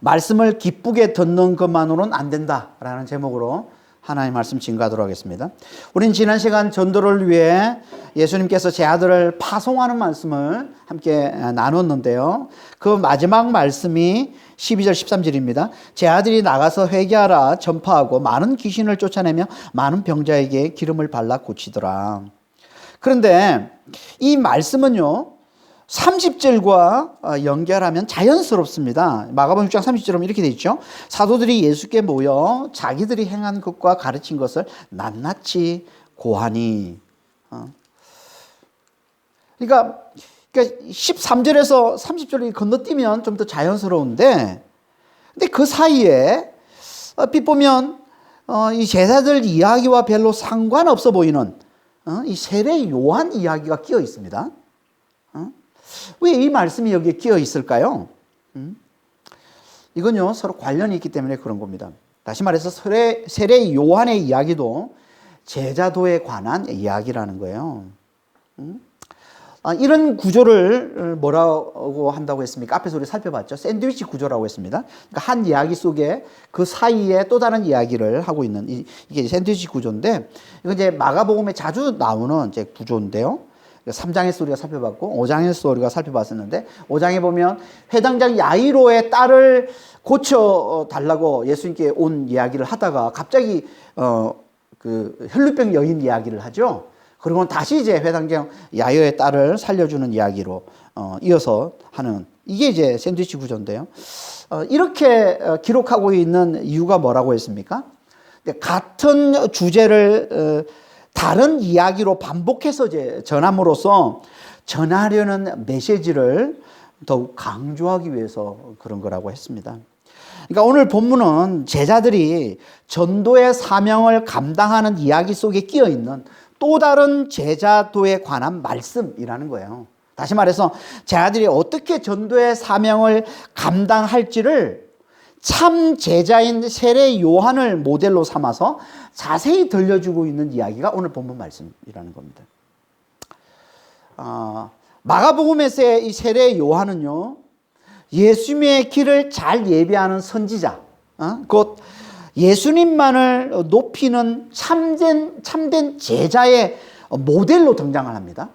말씀을 기쁘게 듣는 것만으로는 안 된다라는 제목으로 하나님 말씀 증거하도록 하겠습니다. 우린 지난 시간 전도를 위해 예수님께서 제 아들을 파송하는 말씀을 함께 나눴는데요. 그 마지막 말씀이 12절 13절입니다. 제 아들이 나가서 회개하라 전파하고 많은 귀신을 쫓아내며 많은 병자에게 기름을 발라 고치더라. 그런데 이 말씀은요 30절과 연결하면 자연스럽습니다. 마가복음 6장 30절은 이렇게 되어 있죠. 사도들이 예수께 모여 자기들이 행한 것과 가르친 것을 낱낱이 고하니. 그러니까 13절에서 30절을 건너뛰면 좀 더 자연스러운데, 근데 그 사이에 빛보면 이 제자들 이야기와 별로 상관없어 보이는 이 세례 요한 이야기가 끼어 있습니다. 왜 이 말씀이 여기에 끼어 있을까요? 이건요 서로 관련이 있기 때문에 그런 겁니다. 다시 말해서 세례 요한의 이야기도 제자도에 관한 이야기라는 거예요. 이런 구조를 뭐라고 한다고 했습니까? 앞에서 우리 살펴봤죠. 샌드위치 구조라고 했습니다. 그러니까 한 이야기 속에 그 사이에 또 다른 이야기를 하고 있는 이게 샌드위치 구조인데, 이건 이제 마가복음에 자주 나오는 이제 구조인데요. 3장에서 우리가 살펴봤고 5장에서 우리가 살펴봤었는데, 5장에 보면 회당장 야이로의 딸을 고쳐달라고 예수님께 온 이야기를 하다가 갑자기 그 혈루병 여인 이야기를 하죠. 그리고 다시 이제 회당장 야이로의 딸을 살려주는 이야기로 이어서 하는, 이게 이제 샌드위치 구조인데요. 이렇게 기록하고 있는 이유가 뭐라고 했습니까? 같은 주제를 다른 이야기로 반복해서 이제 전함으로써 전하려는 메시지를 더욱 강조하기 위해서 그런 거라고 했습니다. 그러니까 오늘 본문은 제자들이 전도의 사명을 감당하는 이야기 속에 끼어 있는 또 다른 제자도에 관한 말씀이라는 거예요. 다시 말해서 제자들이 어떻게 전도의 사명을 감당할지를 참 제자인 세례 요한을 모델로 삼아서 자세히 들려주고 있는 이야기가 오늘 본문 말씀이라는 겁니다. 마가복음에서의 이 세례 요한은요, 예수님의 길을 잘 예비하는 선지자, 곧 예수님만을 높이는 참된 제자의 모델로 등장을 합니다.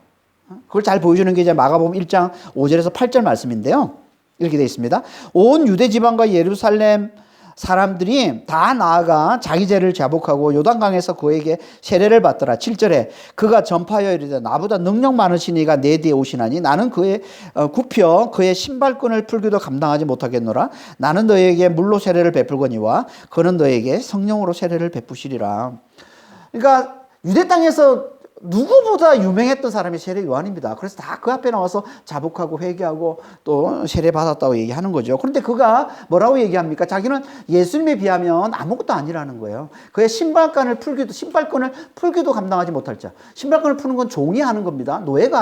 그걸 잘 보여주는 게 이제 마가복음 1장 5절에서 8절 말씀인데요. 이렇게 되어 있습니다. 온 유대 지방과 예루살렘 사람들이 다 나아가 자기 죄를 자복하고 요단강에서 그에게 세례를 받더라. 7절에 그가 전파하여 이르되 나보다 능력 많으신 이가 내 뒤에 오시나니 나는 그의 굽혀 그의 신발끈을 풀기도 감당하지 못하겠노라. 나는 너에게 물로 세례를 베풀거니와 그는 너에게 성령으로 세례를 베푸시리라. 그러니까 유대 땅에서 누구보다 유명했던 사람이 세례 요한입니다. 그래서 다 그 앞에 나와서 자복하고 회개하고 또 세례 받았다고 얘기하는 거죠. 그런데 그가 뭐라고 얘기합니까? 자기는 예수님에 비하면 아무것도 아니라는 거예요. 그의 신발끈을 풀기도 감당하지 못할 자. 신발끈을 푸는 건 종이 하는 겁니다. 노예가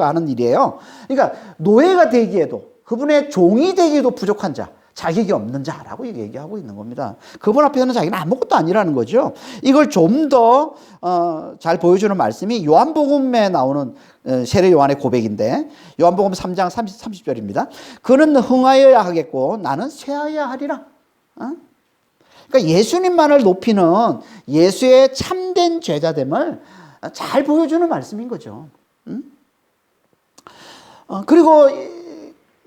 하는 일이에요. 그러니까 노예가 되기에도, 그분의 종이 되기에도 부족한 자, 자격이 없는 자라고 얘기하고 있는 겁니다. 그분 앞에서는 자기는 아무것도 아니라는 거죠. 이걸 좀 더 잘 보여주는 말씀이 요한복음에 나오는 세례 요한의 고백인데, 요한복음 3장 30절입니다. 그는 흥하여야 하겠고 나는 쇠하여야 하리라. 그러니까 예수님만을 높이는 예수의 참된 제자됨을 잘 보여주는 말씀인 거죠. 그리고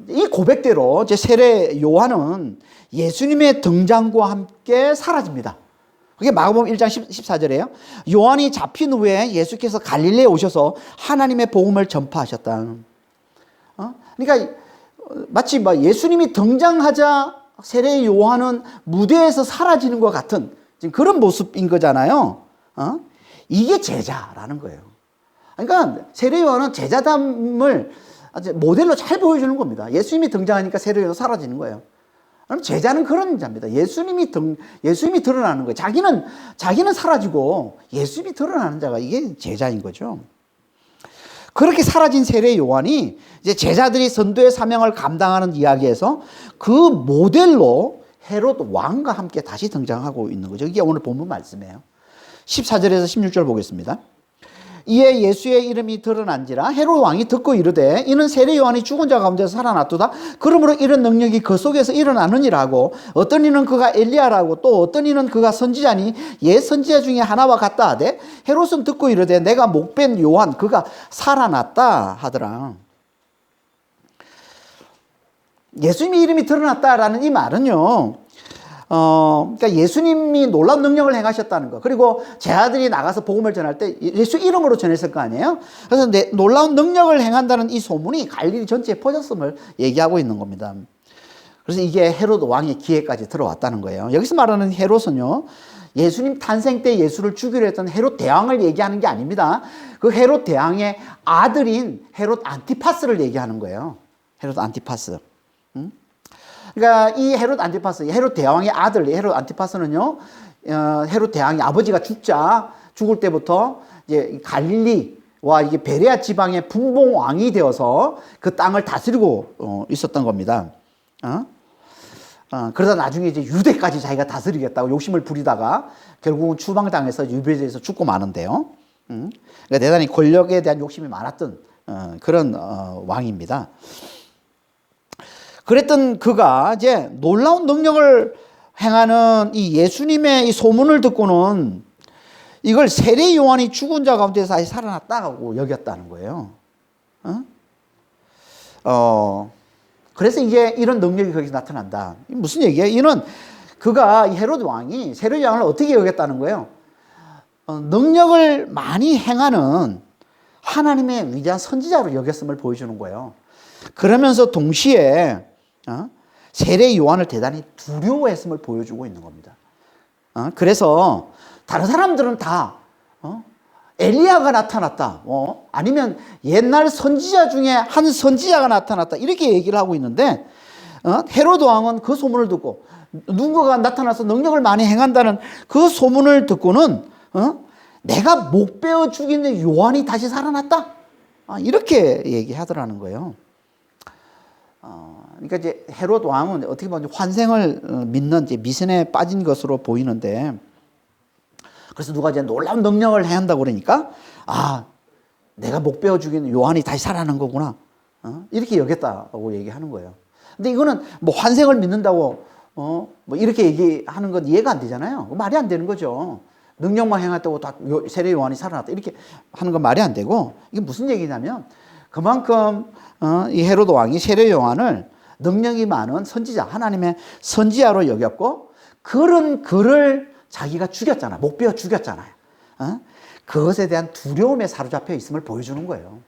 이 고백대로 이제 세례 요한은 예수님의 등장과 함께 사라집니다. 그게 마가복음 1장 14절이에요. 요한이 잡힌 후에 예수께서 갈릴리에 오셔서 하나님의 복음을 전파하셨다. 그러니까 마치 예수님이 등장하자 세례 요한은 무대에서 사라지는 것 같은 지금 그런 모습인 거잖아요. 이게 제자라는 거예요. 그러니까 세례 요한은 제자담을 모델로 잘 보여주는 겁니다. 예수님이 등장하니까 세례 요한은 사라지는 거예요. 그럼 제자는 그런 자입니다. 예수님이 드러나는 거예요. 자기는 사라지고 예수님이 드러나는 자가 이게 제자인 거죠. 그렇게 사라진 세례 요한이 이제 제자들이 선도의 사명을 감당하는 이야기에서 그 모델로 헤롯 왕과 함께 다시 등장하고 있는 거죠. 이게 오늘 본문 말씀이에요. 14절에서 16절 보겠습니다. 이에 예수의 이름이 드러난지라 헤롯 왕이 듣고 이르되 이는 세례 요한이 죽은 자 가운데서 살아났도다. 그러므로 이런 능력이 그 속에서 일어나느니라 하고 어떤 이는 그가 엘리야라고 또 어떤 이는 그가 선지자니 옛 선지자 중에 하나와 같다 하되 헤롯은 듣고 이르되 내가 목벤 요한 그가 살아났다 하더라. 예수님의 이름이 드러났다라는 이 말은요, 그러니까 예수님이 놀라운 능력을 행하셨다는 거. 그리고 제 아들이 나가서 복음을 전할 때 예수 이름으로 전했을 거 아니에요? 그래서 놀라운 능력을 행한다는 이 소문이 갈릴리 전체에 퍼졌음을 얘기하고 있는 겁니다. 그래서 이게 헤롯 왕의 귀에까지 들어왔다는 거예요. 여기서 말하는 헤롯은요, 예수님 탄생 때 예수를 죽이려 했던 헤롯 대왕을 얘기하는 게 아닙니다. 그 헤롯 대왕의 아들인 헤롯 안티파스를 얘기하는 거예요. 헤롯 안티파스. 그러니까 이 헤롯 안티파스, 헤롯 대왕의 아들 헤롯 안티파스는요, 헤롯 대왕의 아버지가 죽을 때부터 이제 갈릴리와 이게 베레아 지방의 분봉 왕이 되어서 그 땅을 다스리고 있었던 겁니다. 그러다 나중에 이제 유대까지 자기가 다스리겠다고 욕심을 부리다가 결국은 추방당해서 유배지에서 죽고 마는데요. 그러니까 대단히 권력에 대한 욕심이 많았던 그런 왕입니다. 그랬던 그가 이제 놀라운 능력을 행하는 이 예수님의 이 소문을 듣고는 이걸 세례 요한이 죽은 자 가운데서 다시 살아났다고 여겼다는 거예요. 그래서 이제 이런 능력이 거기서 나타난다. 무슨 얘기예요? 이는 그가 헤롯 왕이 세례 요한을 어떻게 여겼다는 거예요? 능력을 많이 행하는 하나님의 위대한 선지자로 여겼음을 보여주는 거예요. 그러면서 동시에 세례 요한을 대단히 두려워했음을 보여주고 있는 겁니다. 그래서 다른 사람들은 다 엘리야가 나타났다, 아니면 옛날 선지자 중에 한 선지자가 나타났다 이렇게 얘기를 하고 있는데 헤롯 왕은 그 소문을 듣고 누군가가 나타나서 능력을 많이 행한다는 그 소문을 듣고는 내가 목 베어 죽이는 요한이 다시 살아났다, 이렇게 얘기하더라는 거예요. 그러니까 이제 헤롯 왕은 어떻게 보면 환생을 믿는 이제 미신에 빠진 것으로 보이는데, 그래서 누가 이제 놀라운 능력을 행한다고 그러니까 내가 목 베어 죽이는 요한이 다시 살아난 거구나, 이렇게 여겼다고 얘기하는 거예요. 근데 이거는 뭐 환생을 믿는다고 뭐 이렇게 얘기하는 건 이해가 안 되잖아요. 말이 안 되는 거죠. 능력만 행했다고 다 세례 요한이 살아났다 이렇게 하는 건 말이 안 되고, 이게 무슨 얘기냐면 그만큼 이 헤롯 왕이 세례 요한을 능력이 많은 선지자, 하나님의 선지자로 여겼고, 그런 그를 자기가 죽였잖아. 목 베어 죽였잖아요. 그것에 대한 두려움에 사로잡혀 있음을 보여주는 거예요.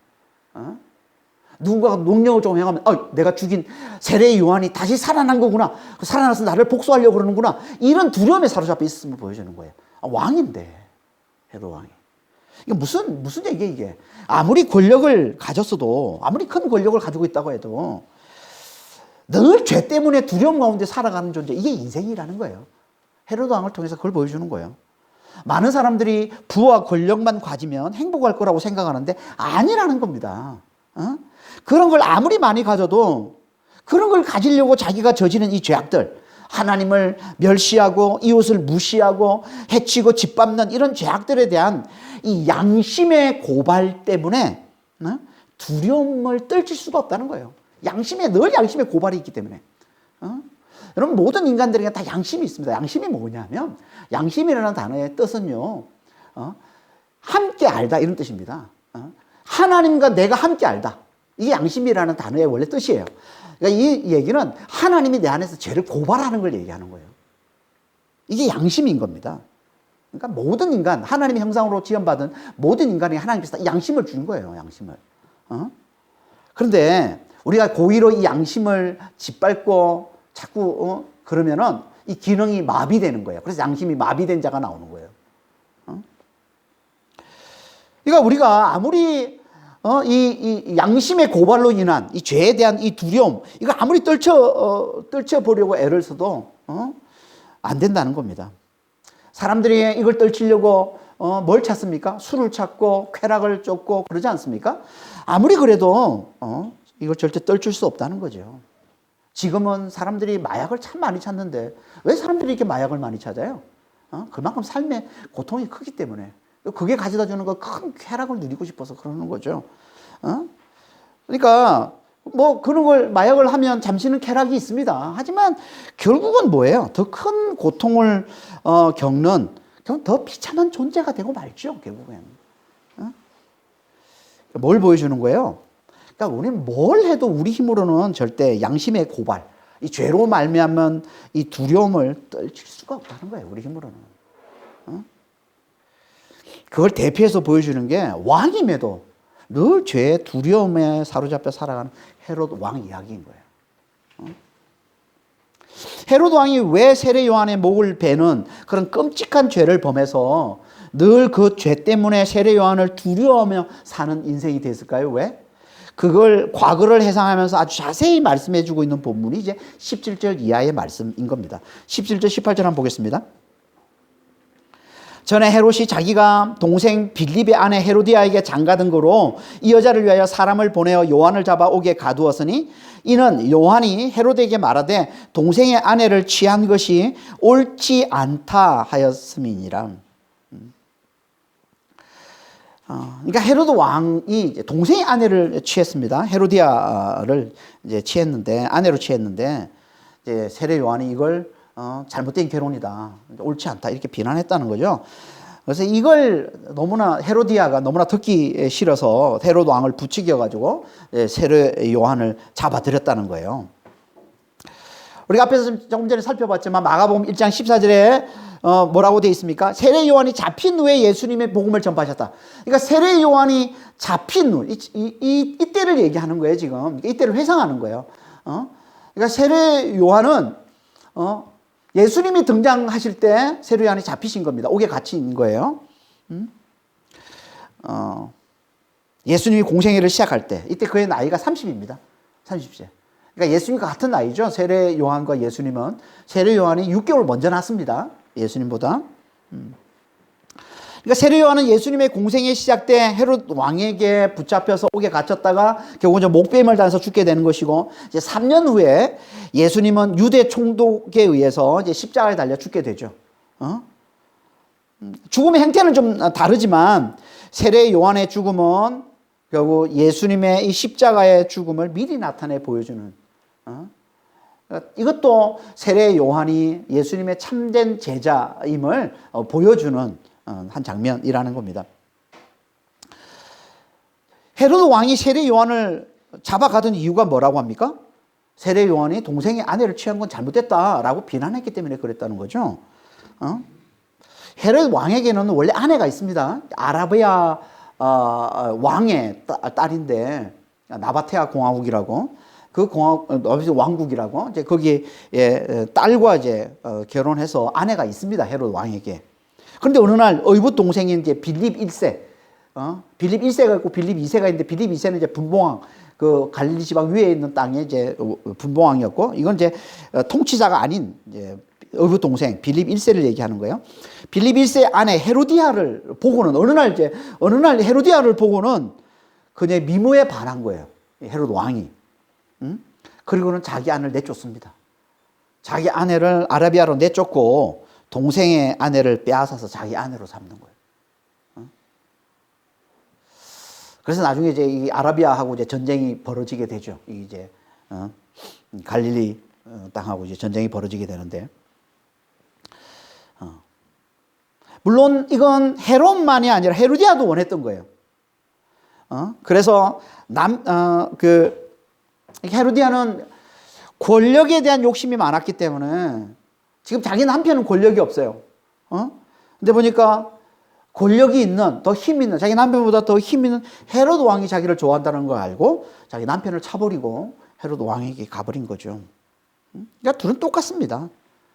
누군가가 능력을 좀 행하면 내가 죽인 세례 요한이 다시 살아난 거구나, 살아나서 나를 복수하려고 그러는구나, 이런 두려움에 사로잡혀 있음을 보여주는 거예요. 왕인데, 헤롯 왕이. 이게 무슨 얘기예요, 이게. 아무리 권력을 가졌어도, 아무리 큰 권력을 가지고 있다고 해도 늘 죄 때문에 두려움 가운데 살아가는 존재, 이게 인생이라는 거예요. 헤롯 왕을 통해서 그걸 보여주는 거예요. 많은 사람들이 부와 권력만 가지면 행복할 거라고 생각하는데 아니라는 겁니다. 그런 걸 아무리 많이 가져도 그런 걸 가지려고 자기가 저지른 이 죄악들, 하나님을 멸시하고 이웃을 무시하고 해치고 짓밟는 이런 죄악들에 대한 이 양심의 고발 때문에 두려움을 떨칠 수가 없다는 거예요. 늘 양심의 고발이 있기 때문에. 여러분, 모든 인간들에게 다 양심이 있습니다. 양심이 뭐냐면, 양심이라는 단어의 뜻은요, 함께 알다 이런 뜻입니다. 하나님과 내가 함께 알다, 이게 양심이라는 단어의 원래 뜻이에요. 그러니까 이 얘기는 하나님이 내 안에서 죄를 고발하는 걸 얘기하는 거예요. 이게 양심인 겁니다. 그러니까 모든 인간, 하나님의 형상으로 지음받은 모든 인간이 하나님께서 양심을 준 거예요, 양심을. 그런데 우리가 고의로 이 양심을 짓밟고 자꾸 그러면은 이 기능이 마비되는 거예요. 그래서 양심이 마비된 자가 나오는 거예요. 그러니까 우리가 아무리 이 양심의 고발로 인한 이 죄에 대한 이 두려움, 이거 아무리 떨쳐보려고 애를 써도 안 된다는 겁니다. 사람들이 이걸 떨치려고 뭘 찾습니까? 술을 찾고 쾌락을 쫓고 그러지 않습니까? 아무리 그래도 이걸 절대 떨칠 수 없다는 거죠. 지금은 사람들이 마약을 참 많이 찾는데 왜 사람들이 이렇게 마약을 많이 찾아요? 그만큼 삶의 고통이 크기 때문에. 그게 가져다 주는 거 큰 쾌락을 누리고 싶어서 그러는 거죠. 그러니까 뭐 그런 걸 마약을 하면 잠시는 쾌락이 있습니다. 하지만 결국은 뭐예요? 더 큰 고통을 겪는 더 비참한 존재가 되고 말죠. 결국에는. 뭘 보여주는 거예요? 그러니까 우리는 뭘 해도 우리 힘으로는 절대 양심의 고발, 이 죄로 말미암은 이 두려움을 떨칠 수가 없다는 거예요. 우리 힘으로는. 그걸 대표해서 보여주는 게 왕임에도 늘 죄의 두려움에 사로잡혀 살아가는 헤롯 왕 이야기인 거예요. 헤롯 왕이 왜 세례 요한의 목을 베는 그런 끔찍한 죄를 범해서 늘 그 죄 때문에 세례 요한을 두려워하며 사는 인생이 됐을까요? 왜? 그걸 과거를 해상하면서 아주 자세히 말씀해 주고 있는 본문이 이제 17절 이하의 말씀인 겁니다. 17절, 18절 한번 보겠습니다. 전에 헤롯이 자기가 동생 빌립의 아내 헤로디아에게 장가든 거로 이 여자를 위하여 사람을 보내어 요한을 잡아 오게 가두었으니 이는 요한이 헤롯에게 말하되 동생의 아내를 취한 것이 옳지 않다 하였음이니라. 그러니까 헤로드 왕이 동생의 아내를 취했습니다. 헤로디아를 이제 취했는데, 아내로 취했는데, 이제 세례 요한이 이걸 잘못된 결혼이다, 옳지 않다 이렇게 비난했다는 거죠. 그래서 이걸 너무나 헤로디아가 너무나 듣기 싫어서 헤로드 왕을 부추겨가지고 세례 요한을 잡아들였다는 거예요. 우리가 앞에서 조금 전에 살펴봤지만 마가복음 1장 14절에 뭐라고 되어 있습니까? 세례 요한이 잡힌 후에 예수님의 복음을 전파하셨다. 그러니까 세례 요한이 잡힌 후, 이때를 얘기하는 거예요, 지금. 이때를 회상하는 거예요. 그러니까 세례 요한은 예수님이 등장하실 때 세례 요한이 잡히신 겁니다. 옥에 갇힌 거예요. 예수님이 공생애를 시작할 때, 이때 그의 나이가 30입니다. 30세. 그러니까 예수님과 같은 나이죠. 세례 요한과 예수님은. 세례 요한이 6개월 먼저 났습니다. 예수님보다. 그러니까 세례 요한은 예수님의 공생의 시작 때 헤롯 왕에게 붙잡혀서 옥에 갇혔다가 결국 이제 목베임을 당해서 죽게 되는 것이고, 이제 3년 후에 예수님은 유대 총독에 의해서 이제 십자가에 달려 죽게 되죠. 죽음의 형태는 좀 다르지만 세례 요한의 죽음은 결국 예수님의 이 십자가의 죽음을 미리 나타내 보여주는, 이것도 세례 요한이 예수님의 참된 제자임을 보여주는 한 장면이라는 겁니다. 헤로드 왕이 세례 요한을 잡아가던 이유가 뭐라고 합니까? 세례 요한이 동생의 아내를 취한 건 잘못됐다라고 비난했기 때문에 그랬다는 거죠. 헤로드 왕에게는 원래 아내가 있습니다. 아라비아 왕의 딸인데, 나바테아 공화국이라고, 그 왕국이라고, 이제 거기에 딸과 이제 결혼해서 아내가 있습니다. 헤롯 왕에게. 그런데 어느 날 의붓 동생인 이제 빌립 1세, 빌립 1세가 있고 빌립 2세가 있는데, 빌립 2세는 이제 분봉왕, 그 갈릴리 지방 위에 있는 땅에 이제 분봉왕이었고, 이건 이제 통치자가 아닌 이제 의붓 동생 빌립 1세를 얘기하는 거예요. 빌립 1세 아내 헤로디아를 보고는 어느 날 헤로디아를 보고는 그녀의 미모에 반한 거예요. 헤롯 왕이. 그리고는 자기 아내를 내쫓습니다. 자기 아내를 아라비아로 내쫓고 동생의 아내를 빼앗아서 자기 아내로 삼는 거예요. 그래서 나중에 이제 이 아라비아하고 이제 전쟁이 벌어지게 되죠. 이제 갈릴리 땅하고 이제 전쟁이 벌어지게 되는데, 물론 이건 헤롯만이 아니라 헤로디아도 원했던 거예요. 그래서 헤로디아는 권력에 대한 욕심이 많았기 때문에, 지금 자기 남편은 권력이 없어요. 근데 보니까 권력이 있는, 더 힘 있는, 자기 남편보다 더 힘 있는 헤롯 왕이 자기를 좋아한다는 걸 알고 자기 남편을 차버리고 헤롯 왕에게 가버린 거죠. 그러니까 둘은 똑같습니다.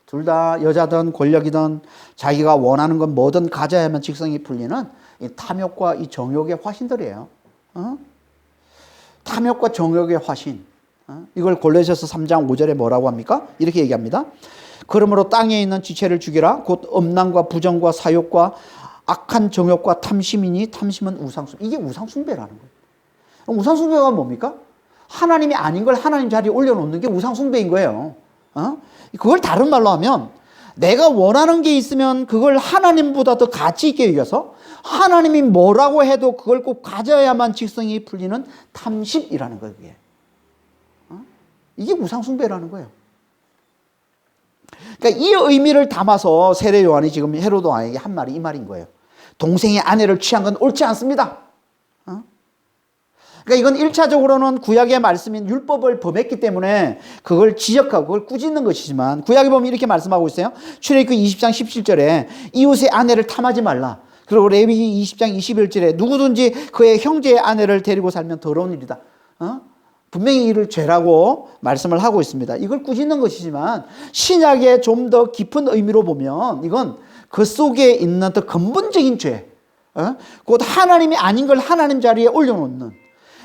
둘 다 여자든 권력이든 자기가 원하는 건 뭐든 가져야만 직성이 풀리는 이 탐욕과 이 정욕의 화신들이에요. 탐욕과 정욕의 화신. 이걸 골로새서 3장 5절에 뭐라고 합니까? 이렇게 얘기합니다. 그러므로 땅에 있는 지체를 죽이라. 곧 음란과 부정과 사욕과 악한 정욕과 탐심이니 탐심은 우상숭배. 이게 우상숭배라는 거예요. 우상숭배가 뭡니까? 하나님이 아닌 걸 하나님 자리에 올려놓는 게 우상숭배인 거예요. 그걸 다른 말로 하면 내가 원하는 게 있으면 그걸 하나님보다 더 가치 있게 여겨서 하나님이 뭐라고 해도 그걸 꼭 가져야만 직성이 풀리는 탐심이라는 거예요. 그게. 이게 우상숭배라는 거예요. 그러니까 이 의미를 담아서 세례 요한이 지금 헤로드 왕에게 한 말이 이 말인 거예요. 동생의 아내를 취한 건 옳지 않습니다. 그러니까 이건 1차적으로는 구약의 말씀인 율법을 범했기 때문에 그걸 지적하고 그걸 꾸짖는 것이지만, 구약에 보면 이렇게 말씀하고 있어요. 출애굽기 20장 17절에 이웃의 아내를 탐하지 말라. 그리고 레위기 20장 21절에 누구든지 그의 형제의 아내를 데리고 살면 더러운 일이다. 분명히 이를 죄라고 말씀을 하고 있습니다. 이걸 꾸짖는 것이지만 신약의 좀 더 깊은 의미로 보면 이건 그 속에 있는 더 근본적인 죄, 곧 하나님이 아닌 걸 하나님 자리에 올려놓는,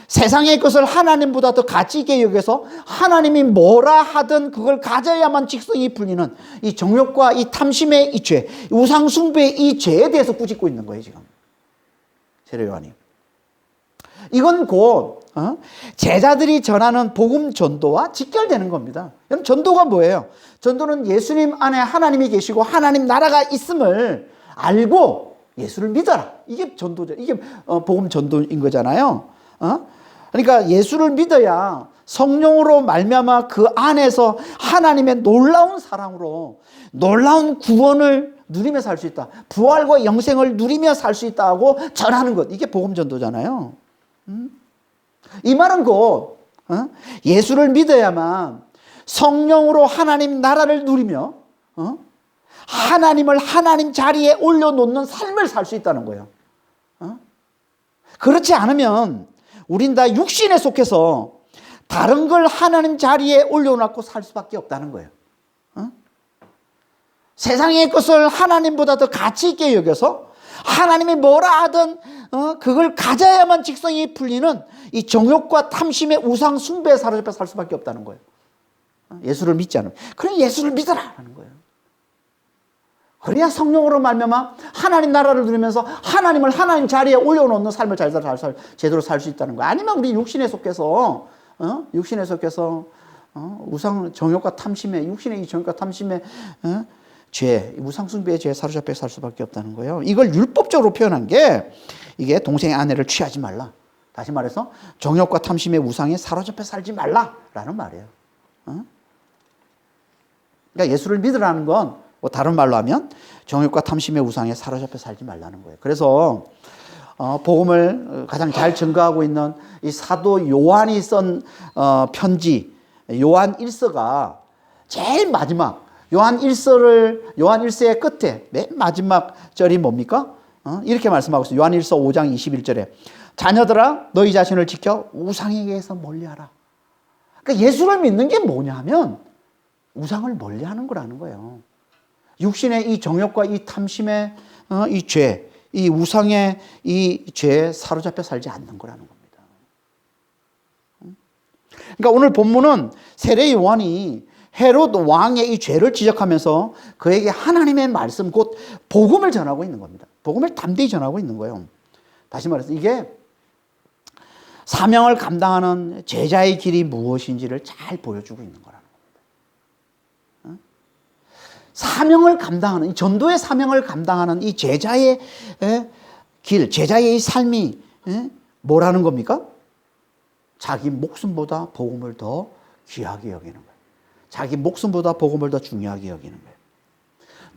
세상의 것을 하나님보다 더 가치 있게 여겨서 하나님이 뭐라 하든 그걸 가져야만 직성이 풀리는 이 정욕과 이 탐심의 이 죄, 우상 숭배의 이 죄에 대해서 꾸짖고 있는 거예요, 지금 세례 요한이. 이건 곧 제자들이 전하는 복음 전도와 직결되는 겁니다. 여러분, 전도가 뭐예요? 전도는 예수님 안에 하나님이 계시고 하나님 나라가 있음을 알고 예수를 믿어라. 이게 전도죠. 이게 복음 전도인 거잖아요. 그러니까 예수를 믿어야 성령으로 말미암아 그 안에서 하나님의 놀라운 사랑으로 놀라운 구원을 누리며 살 수 있다. 부활과 영생을 누리며 살 수 있다고 전하는 것. 이게 복음 전도잖아요. 이 말은 곧 예수를 믿어야만 성령으로 하나님 나라를 누리며 하나님을 하나님 자리에 올려놓는 삶을 살 수 있다는 거예요. 그렇지 않으면 우린 다 육신에 속해서 다른 걸 하나님 자리에 올려놓고 살 수밖에 없다는 거예요. 세상의 것을 하나님보다 더 가치 있게 여겨서 하나님이 뭐라 하든 그걸 가져야만 직성이 풀리는 이 정욕과 탐심의 우상 숭배에 사로잡혀 살 수밖에 없다는 거예요. 예수를 믿지 않으면. 그럼 예수를 믿어라 하는 거예요. 그래야 성령으로 말미암아 하나님 나라를 누리면서 하나님을 하나님 자리에 올려놓는 삶을 제대로 살 수 있다는 거예요. 아니면 우리 육신에 속해서 우상 정욕과 탐심의, 육신의 이 정욕과 탐심의 죄, 우상 숭배의 죄에 사로잡혀 살 수밖에 없다는 거예요. 이걸 율법적으로 표현한 게 이게 동생의 아내를 취하지 말라. 다시 말해서 정욕과 탐심의 우상에 사로잡혀 살지 말라라는 말이에요. 그러니까 예수를 믿으라는 건 뭐 다른 말로 하면 정욕과 탐심의 우상에 사로잡혀 살지 말라는 거예요. 그래서 복음을 가장 잘 증거하고 있는 이 사도 요한이 쓴 편지 요한 1서가 제일 마지막, 요한 1서의 끝에 맨 마지막 절이 뭡니까? 이렇게 말씀하고 있어요. 요한 1서 5장 21절에 자녀들아 너희 자신을 지켜 우상에게서 멀리하라. 그러니까 예수를 믿는 게 뭐냐 하면 우상을 멀리하는 거라는 거예요. 육신의 이 정욕과 이 탐심의 이 죄, 이 우상의 이 죄에 사로잡혀 살지 않는 거라는 겁니다. 그러니까 오늘 본문은 세례 요한이 헤롯 왕의 이 죄를 지적하면서 그에게 하나님의 말씀, 곧 복음을 전하고 있는 겁니다. 복음을 담대히 전하고 있는 거예요. 다시 말해서 이게 사명을 감당하는 제자의 길이 무엇인지를 잘 보여주고 있는 거라는 겁니다. 사명을 감당하는, 전도의 사명을 감당하는 이 제자의 길, 제자의 이 삶이 뭐라는 겁니까? 자기 목숨보다 복음을 더 귀하게 여기는 거예요. 자기 목숨보다 복음을 더 중요하게 여기는 거예요.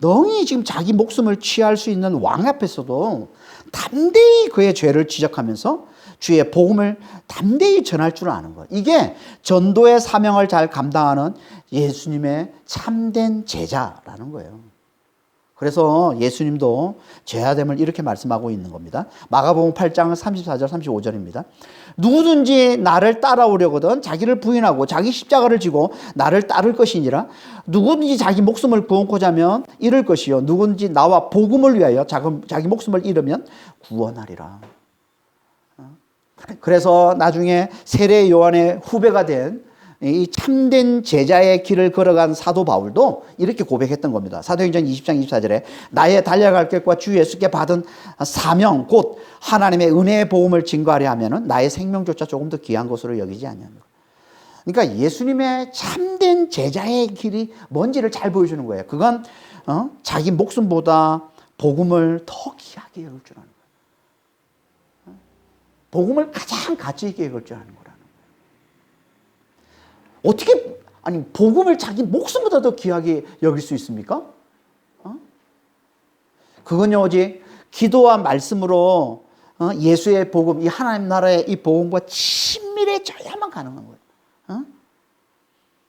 능히 지금 자기 목숨을 취할 수 있는 왕 앞에서도 담대히 그의 죄를 지적하면서 주의 복음을 담대히 전할 줄 아는 것. 이게 전도의 사명을 잘 감당하는 예수님의 참된 제자라는 거예요. 그래서 예수님도 제자됨을 이렇게 말씀하고 있는 겁니다. 마가복음 8장 34절 35절입니다. 누구든지 나를 따라오려거든 자기를 부인하고 자기 십자가를 지고 나를 따를 것이니라. 누구든지 자기 목숨을 구원코자 하면 잃을 것이요 누구든지 나와 복음을 위하여 자기 목숨을 잃으면 구원하리라. 그래서 나중에 세례 요한의 후배가 된 이 참된 제자의 길을 걸어간 사도 바울도 이렇게 고백했던 겁니다. 사도행전 20장 24절에 나의 달려갈 길과 주 예수께 받은 사명 곧 하나님의 은혜의 복음을 증거하려 하면은 나의 생명조차 조금 더 귀한 것으로 여기지 않냐는 거예요. 그러니까 예수님의 참된 제자의 길이 뭔지를 잘 보여주는 거예요. 그건 자기 목숨보다 복음을 더 귀하게 여길 줄 아는 거예요. 복음을 가장 가치 있게 여길 줄 아는 거라는 거예요. 어떻게 아니 복음을 자기 목숨보다 더 귀하게 여길 수 있습니까? 그건요 오직 기도와 말씀으로 예수의 복음, 이 하나님 나라의 이 복음과 친밀해져야만 가능한 거예요.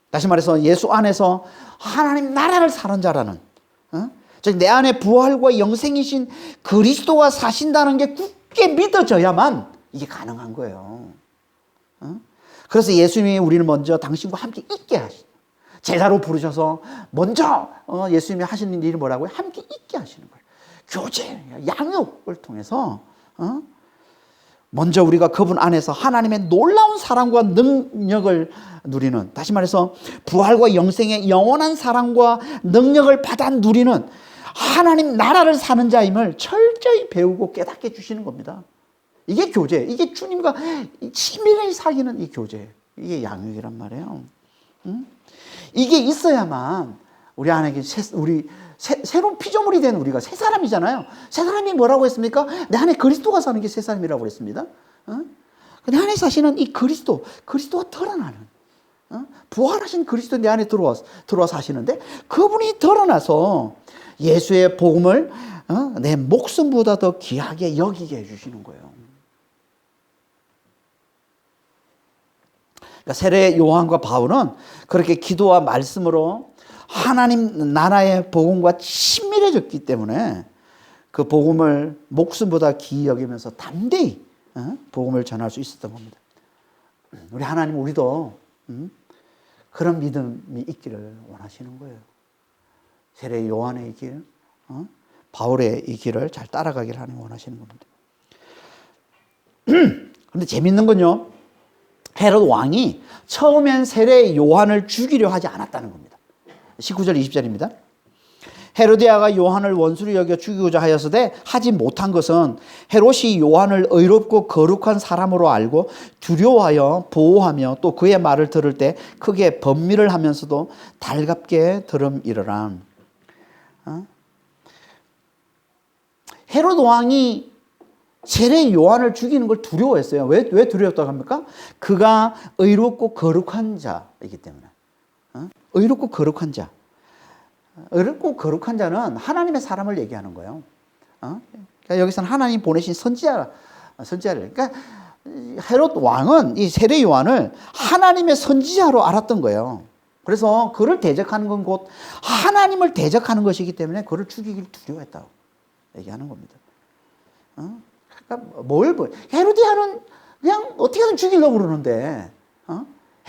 다시 말해서 예수 안에서 하나님 나라를 사는 자라는, 즉 내 안에 부활과 영생이신 그리스도가 사신다는 게 굳게 믿어져야만 이게 가능한 거예요. 그래서 예수님이 우리를 먼저 당신과 함께 있게 하시, 제자로 부르셔서 먼저 예수님이 하시는 일이 뭐라고요? 함께 있게 하시는 거예요. 교제, 양육을 통해서 먼저 우리가 그분 안에서 하나님의 놀라운 사랑과 능력을 누리는, 다시 말해서 부활과 영생의 영원한 사랑과 능력을 받아 누리는 하나님 나라를 사는 자임을 철저히 배우고 깨닫게 해주시는 겁니다. 이게 교제, 이게 주님과 친밀히 사귀는 이 교제, 이게 양육이란 말이에요. 이게 있어야만 우리 안에 새로운 피조물이 된 우리가 새 사람이잖아요. 새 사람이 뭐라고 했습니까? 내 안에 그리스도가 사는 게 새 사람이라고 그랬습니다. 내 안에 사시는 이 그리스도가 드러나는, 부활하신 그리스도 내 안에 들어와 사시는데 그분이 드러나서 예수의 복음을 내 목숨보다 더 귀하게 여기게 해주시는 거예요. 그러니까 세례 요한과 바울은 그렇게 기도와 말씀으로 하나님 나라의 복음과 친밀해졌기 때문에 그 복음을 목숨보다 귀히 여기면서 담대히 복음을 전할 수 있었던 겁니다. 우리 하나님, 우리도 그런 믿음이 있기를 원하시는 거예요. 세례 요한의 길, 바울의 이 길을 잘 따라가기를 하나님 원하시는 겁니다. 그런데 재밌는 건요, 헤롯 왕이 처음엔 세례 요한을 죽이려 하지 않았다는 겁니다. 19절 20절입니다. 헤로디아가 요한을 원수로 여겨 죽이고자 하였으되 하지 못한 것은 헤롯이 요한을 의롭고 거룩한 사람으로 알고 두려워하여 보호하며 또 그의 말을 들을 때 크게 번민을 하면서도 달갑게 들음이러라. 헤롯 왕이 세례 요한을 죽이는 걸 두려워했어요. 왜 두려웠다고 합니까? 그가 의롭고 거룩한 자이기 때문에. 의롭고 거룩한 자. 의롭고 거룩한 자는 하나님의 사람을 얘기하는 거예요. 그러니까 여기서는 하나님 보내신 선지자를. 그러니까 헤롯 왕은 이 세례 요한을 하나님의 선지자로 알았던 거예요. 그래서 그를 대적하는 건 곧 하나님을 대적하는 것이기 때문에 그를 죽이기를 두려워했다고 얘기하는 겁니다. 그러니까 헤로디아는 그냥 어떻게든 죽이려고 그러는데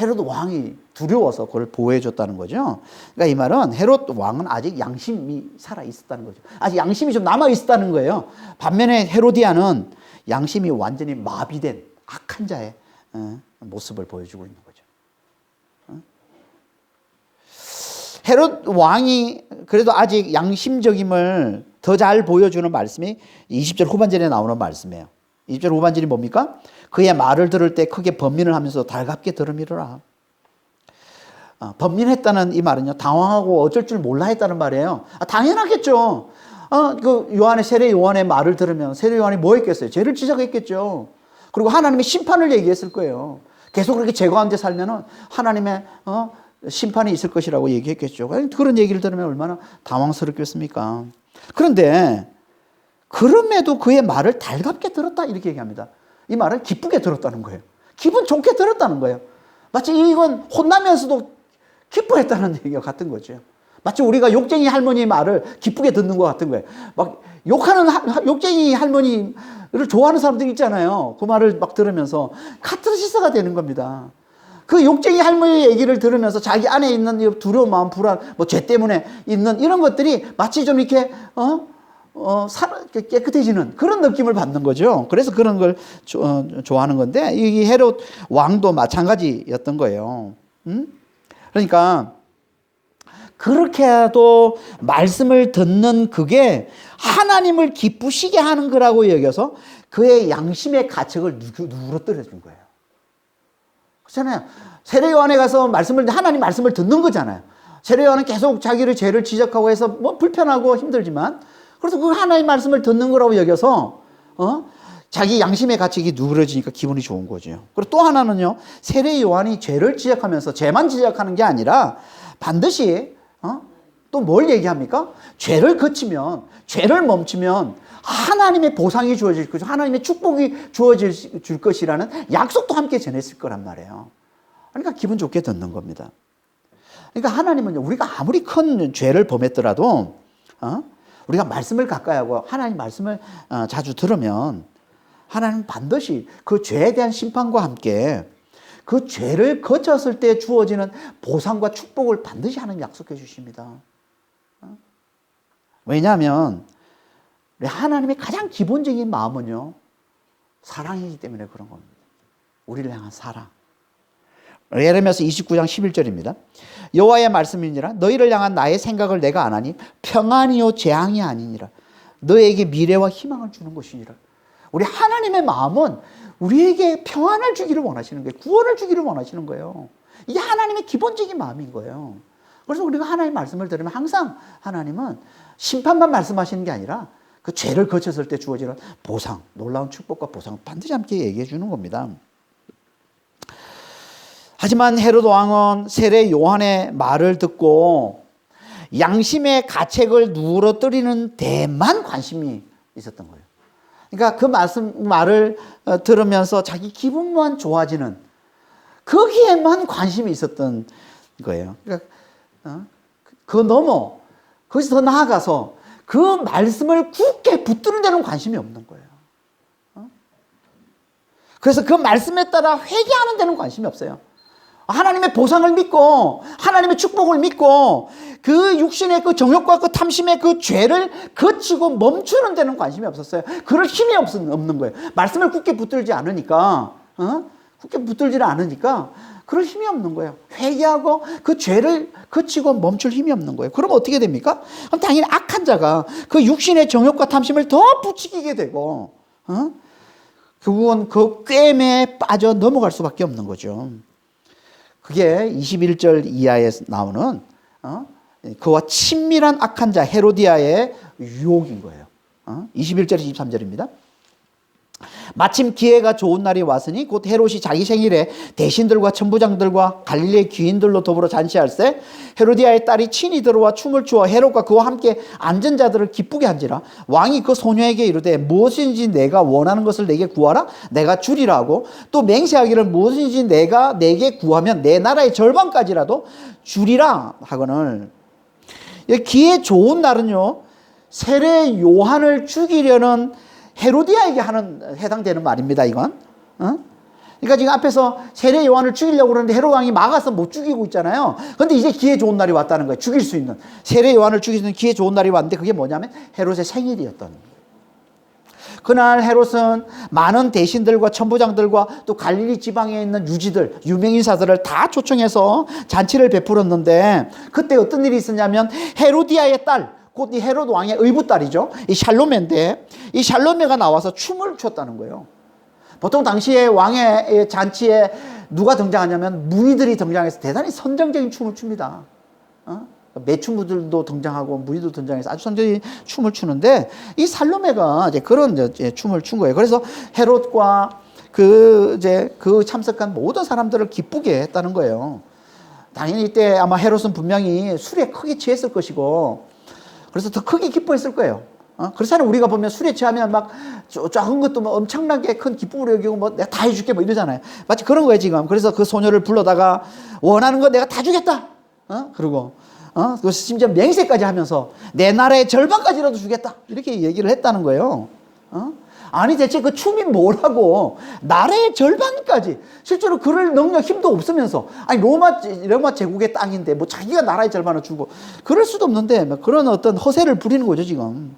헤롯 왕이 두려워서 그걸 보호해 줬다는 거죠. 그러니까 이 말은 헤롯 왕은 아직 양심이 살아 있었다는 거죠. 아직 양심이 좀 남아 있었다는 거예요. 반면에 헤로디아는 양심이 완전히 마비된 악한 자의 모습을 보여주고 있는 거죠. 헤롯 왕이 그래도 아직 양심적임을 더 잘 보여주는 말씀이 20절 후반절에 나오는 말씀이에요. 20절 후반절이 뭡니까? 그의 말을 들을 때 크게 번민을 하면서 달갑게 들음이러라. 번민했다는 이 말은요, 당황하고 어쩔 줄 몰라 했다는 말이에요. 당연하겠죠. 그 세례 요한의 말을 들으면 세례 요한이 뭐 했겠어요? 죄를 지적했겠죠. 그리고 하나님의 심판을 얘기했을 거예요. 계속 그렇게 죄 가운데 살면은 하나님의 심판이 있을 것이라고 얘기했겠죠. 그런 얘기를 들으면 얼마나 당황스럽겠습니까? 그런데 그럼에도 그의 말을 달갑게 들었다 이렇게 얘기합니다. 이 말은 기쁘게 들었다는 거예요. 기분 좋게 들었다는 거예요. 마치 이건 혼나면서도 기뻐했다는 얘기가 같은 거죠. 마치 우리가 욕쟁이 할머니 말을 기쁘게 듣는 것 같은 거예요. 막 욕하는 욕쟁이 할머니를 좋아하는 사람들이 있잖아요. 그 말을 막 들으면서 카타르시스가 되는 겁니다. 그 욕쟁이 할머니 얘기를 들으면서 자기 안에 있는 두려운 마음, 불안, 죄 때문에 있는 이런 것들이 마치 좀 이렇게 깨끗해지는 그런 느낌을 받는 거죠. 그래서 그런 걸 좋아하는 건데 이 헤롯 왕도 마찬가지였던 거예요. 그러니까 그렇게 해도 말씀을 듣는 그게 하나님을 기쁘시게 하는 거라고 여겨서 그의 양심의 가책을 누그러뜨려 준 거예요. 그렇잖아요. 세례 요한에 가서 하나님 말씀을 듣는 거잖아요. 세례 요한은 계속 자기를 죄를 지적하고 해서 뭐 불편하고 힘들지만, 그래서 그 하나님의 말씀을 듣는 거라고 여겨서 자기 양심의 가책이 누그러지니까 기분이 좋은 거죠. 그리고 또 하나는요, 세례 요한이 죄를 지적하면서 죄만 지적하는 게 아니라 반드시 또 뭘 얘기합니까? 죄를 그치면, 죄를 멈추면 하나님의 보상이 주어질 것이고 하나님의 축복이 주어질 것이라는 약속도 함께 전했을 거란 말이에요. 그러니까 기분 좋게 듣는 겁니다. 그러니까 하나님은 우리가 아무리 큰 죄를 범했더라도 우리가 말씀을 가까이 하고 하나님 말씀을 자주 들으면 하나님은 반드시 그 죄에 대한 심판과 함께 그 죄를 거쳤을 때 주어지는 보상과 축복을 반드시 하나님 약속해 주십니다. 왜냐하면 하나님의 가장 기본적인 마음은요, 사랑이기 때문에 그런 겁니다. 우리를 향한 사랑. 예레미야서 29장 11절입니다. 여호와의 말씀이니라 너희를 향한 나의 생각을 내가 아나니 평안이요 재앙이 아니니라. 너에게 미래와 희망을 주는 것이니라. 우리 하나님의 마음은 우리에게 평안을 주기를 원하시는 거예요. 구원을 주기를 원하시는 거예요. 이게 하나님의 기본적인 마음인 거예요. 그래서 우리가 하나님의 말씀을 들으면 항상 하나님은 심판만 말씀하시는 게 아니라 그 죄를 거쳤을 때 주어지는 보상, 놀라운 축복과 보상을 반드시 함께 얘기해 주는 겁니다. 하지만 헤롯 왕은 세례 요한의 말을 듣고 양심의 가책을 누그러뜨리는 데만 관심이 있었던 거예요. 그러니까 그 말을 들으면서 자기 기분만 좋아지는 거기에만 관심이 있었던 거예요. 그러니까 거기서 더 나아가서 그 말씀을 굳게 붙드는 데는 관심이 없는 거예요. 그래서 그 말씀에 따라 회개하는 데는 관심이 없어요. 하나님의 보상을 믿고 하나님의 축복을 믿고 그 육신의 그 정욕과 그 탐심의 그 죄를 거치고 멈추는 데는 관심이 없었어요. 그럴 힘이 없는 거예요. 말씀을 굳게 붙들지 않으니까 그럴 힘이 없는 거예요. 회개하고 그 죄를 거치고 멈출 힘이 없는 거예요. 그럼 어떻게 됩니까? 그럼 당연히 악한 자가 그 육신의 정욕과 탐심을 더 부추기게 되고 결국은 그 꿰매에 빠져 넘어갈 수밖에 없는 거죠. 그게 21절 이하에 나오는 그와 친밀한 악한 자 헤로디아의 유혹인 거예요. 21절 23절입니다. 마침 기회가 좋은 날이 왔으니 곧 헤롯이 자기 생일에 대신들과 천부장들과 갈릴리의 귀인들로 더불어 잔치할세 헤로디아의 딸이 친히 들어와 춤을 추어 헤롯과 그와 함께 앉은 자들을 기쁘게 한지라. 왕이 그 소녀에게 이르되 무엇인지 내가 원하는 것을 내게 구하라 내가 주리라 하고 또 맹세하기를 무엇인지 내가 내게 구하면 내 나라의 절반까지라도 주리라 하거늘. 기회 좋은 날은요, 세례 요한을 죽이려는 헤로디아에게 해당되는 말입니다, 이건. 그러니까 지금 앞에서 세례 요한을 죽이려고 그러는데 헤롯 왕이 막아서 못 죽이고 있잖아요. 그런데 이제 기회 좋은 날이 왔다는 거예요. 죽일 수 있는. 세례 요한을 죽일 수 있는 기회 좋은 날이 왔는데 그게 뭐냐면 헤롯의 생일이었던. 그날 헤롯은 많은 대신들과 천부장들과 또 갈릴리 지방에 있는 유지들, 유명인사들을 다 초청해서 잔치를 베풀었는데 그때 어떤 일이 있었냐면 헤로디아의 딸, 곧 이 헤롯 왕의 의붓딸이죠. 이 샬로메인데 이 샬로메가 나와서 춤을 췄다는 거예요. 보통 당시에 왕의 잔치에 누가 등장하냐면 무희들이 등장해서 대단히 선정적인 춤을 춥니다. 매춘부들도 등장하고 무희도 등장해서 아주 선정적인 춤을 추는데 이 살로메가 이제 그런 춤을 춘 거예요. 그래서 헤롯과 그 참석한 모든 사람들을 기쁘게 했다는 거예요. 당연히 이때 아마 헤롯은 분명히 술에 크게 취했을 것이고 그래서 더 크게 기뻐했을 거예요. 그렇잖아요. 우리가 보면 술에 취하면 막 작은 것도 뭐 엄청나게 큰 기쁨으로 여기고 뭐 내가 다 해줄게 뭐 이러잖아요. 마치 그런 거예요, 지금. 그래서 그 소녀를 불러다가 원하는 거 내가 다 주겠다. 그리고, 심지어 맹세까지 하면서 내 나라의 절반까지라도 주겠다. 이렇게 얘기를 했다는 거예요. 아니, 대체 그 춤이 뭐라고 나라의 절반까지 실제로 그럴 능력 힘도 없으면서 아니 로마 제국의 땅인데 뭐 자기가 나라의 절반을 주고 그럴 수도 없는데 그런 어떤 허세를 부리는 거죠, 지금.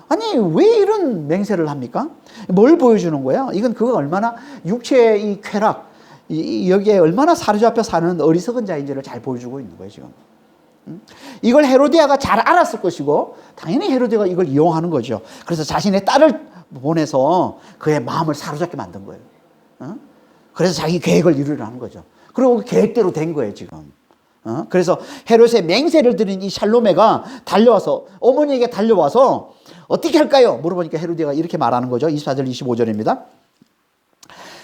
아니, 왜 이런 맹세를 합니까? 뭘 보여주는 거야? 이건 그가 얼마나 육체의 이 쾌락, 여기에 얼마나 사로잡혀 사는 어리석은 자인지를 잘 보여주고 있는 거예요, 지금. 이걸 헤로디아가 잘 알았을 것이고 당연히 헤로디아가 이걸 이용하는 거죠. 그래서 자신의 딸을 보내서 그의 마음을 사로잡게 만든 거예요. 그래서 자기 계획을 이루려는 거죠. 그리고 그 계획대로 된 거예요, 지금. 그래서 헤롯의 맹세를 들은 이 살로메가 달려와서 어머니에게 달려와서 어떻게 할까요? 물어보니까 헤로디아가 이렇게 말하는 거죠. 24절 25절입니다.